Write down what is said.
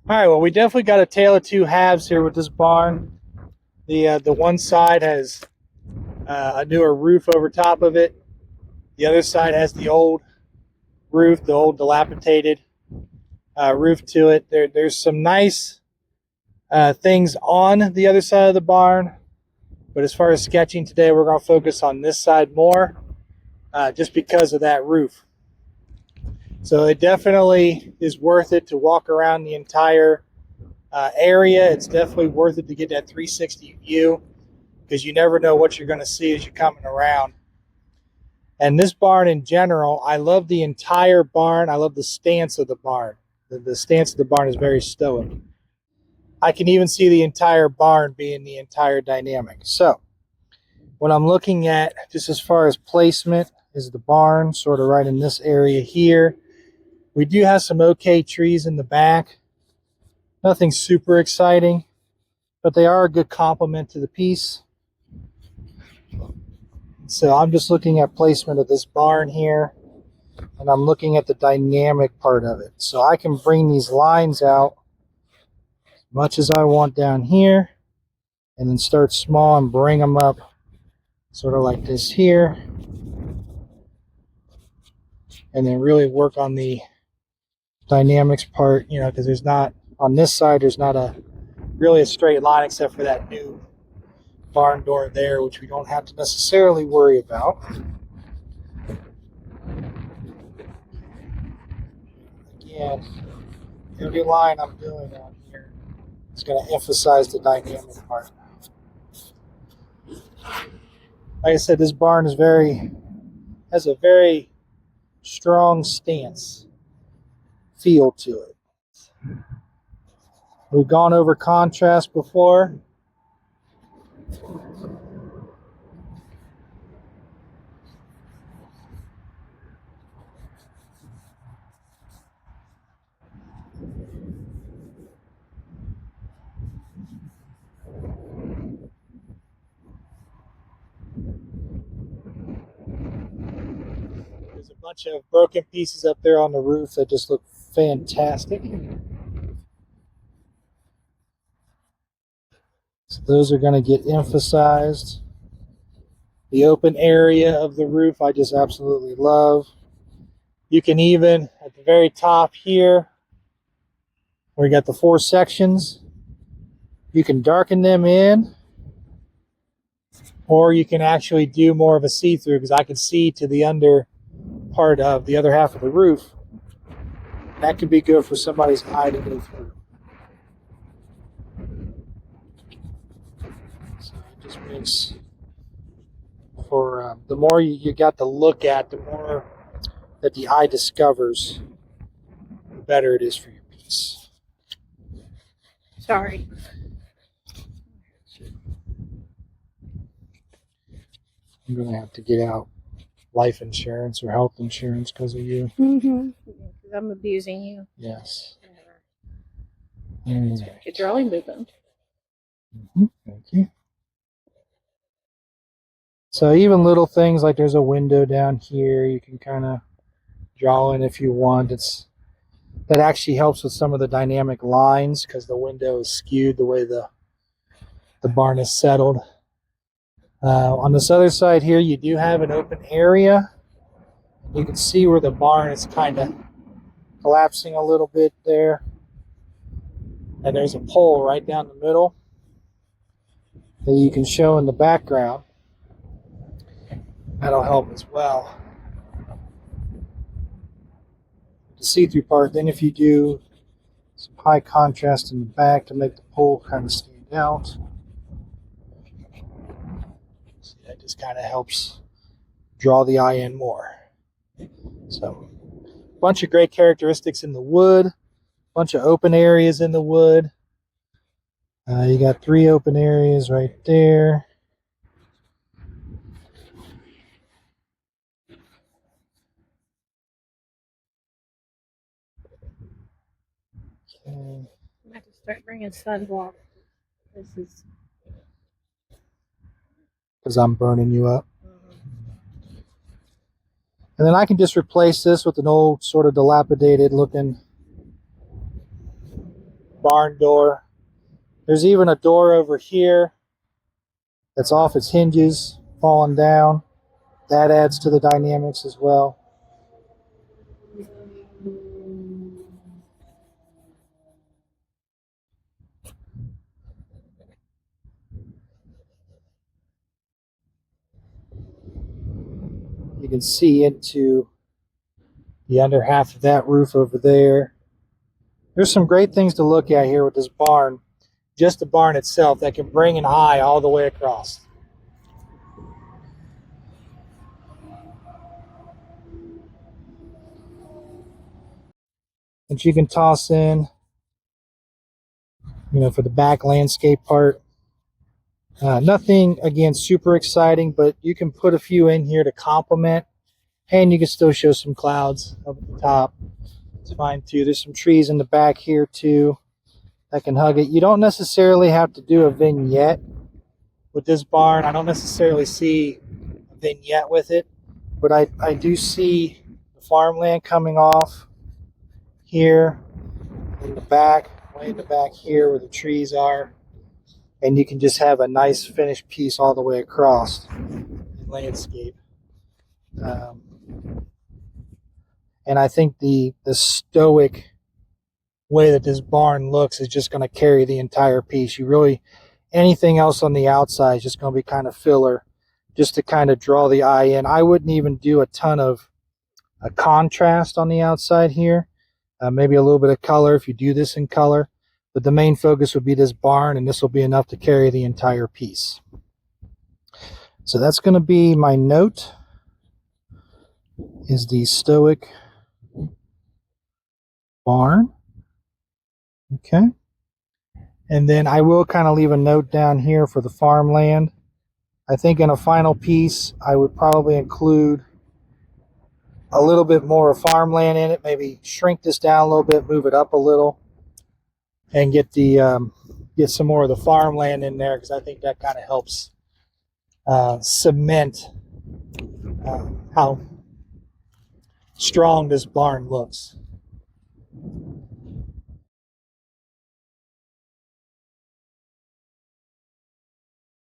All right, well, we definitely got a tale of two halves here with this barn. The one side has a newer roof over top of it. The other side has the old roof, the old dilapidated roof to it. There's some nice things on the other side of the barn, but as far as sketching today, we're going to focus on this side more, just because of that roof. So it definitely is worth it to walk around the entire area. It's definitely worth it to get that 360 view, because you never know what you're going to see as you're coming around. And this barn in general, I love the entire barn. I love the stance of the barn. The stance of the barn is very stoic. I can even see the entire barn being the entire dynamic. So what I'm looking at, just as far as placement, is the barn sort of right in this area here. We do have some okay trees in the back. Nothing super exciting, but they are a good complement to the piece. So I'm just looking at placement of this barn here, and I'm looking at the dynamic part of it. So I can bring these lines out as much as I want down here, and then start small and bring them up sort of like this here, and then really work on the dynamics part, because there's not, on this side, there's not really a straight line except for that new barn door there, which we don't have to necessarily worry about. Again, every line I'm doing on here is going to emphasize the dynamic part. Like I said, this barn has a very strong stance feel to it. We've gone over contrast before. There's a bunch of broken pieces up there on the roof that just look fantastic. So those are going to get emphasized. The open area of the roof I just absolutely love. You can even, at the very top here, where you got the 4 sections, you can darken them in, or you can actually do more of a see-through, because I can see to the under part of the other half of the roof. That could be good for somebody's eye to go through. So it just makes for the more you got to look at, the more that the eye discovers, the better it is for your piece. Sorry. I'm going to have to get out life insurance or health insurance because of you. Mm-hmm. Because I'm abusing you. Yes. Get your drawing movement. Thank you. So even little things like there's a window down here, you can kind of draw in if you want. That actually helps with some of the dynamic lines, because the window is skewed the way the barn is settled. On this other side here, you do have an open area. You can see where the barn is kind of collapsing a little bit there. And there's a pole right down the middle that you can show in the background. That'll help as well. The see-through part, then if you do some high contrast in the back to make the pole kind of stand out. See, that just kind of helps draw the eye in more. So, a bunch of great characteristics in the wood, a bunch of open areas in the wood. You got 3 open areas right there. Okay. I'm going to start bringing sunblock. This is Because I'm burning you up. And then I can just replace this with an old sort of dilapidated looking barn door. There's even a door over here that's off its hinges, falling down. That adds to the dynamics as well. You can see into the under half of that roof over there. There's some great things to look at here with this barn. Just the barn itself that can bring an eye all the way across. And you can toss in, for the back landscape part. Nothing, again, super exciting, but you can put a few in here to complement, and you can still show some clouds up at the top. It's fine too. There's some trees in the back here too that can hug it. You don't necessarily have to do a vignette with this barn. I don't necessarily see a vignette with it, but I do see the farmland coming off here in the back, way in the back here where the trees are. And you can just have a nice finished piece all the way across in landscape. And I think the stoic way that this barn looks is just going to carry the entire piece. Anything else on the outside is just going to be kind of filler, just to kind of draw the eye in. I wouldn't even do a ton of a contrast on the outside here. Maybe a little bit of color if you do this in color. But the main focus would be this barn, and this will be enough to carry the entire piece. So that's going to be my note, is the stoic barn. Okay. And then I will kind of leave a note down here for the farmland. I think in a final piece, I would probably include a little bit more of farmland in it, maybe shrink this down a little bit, move it up a little, and get some more of the farmland in there, because I think that kind of helps cement how strong this barn looks.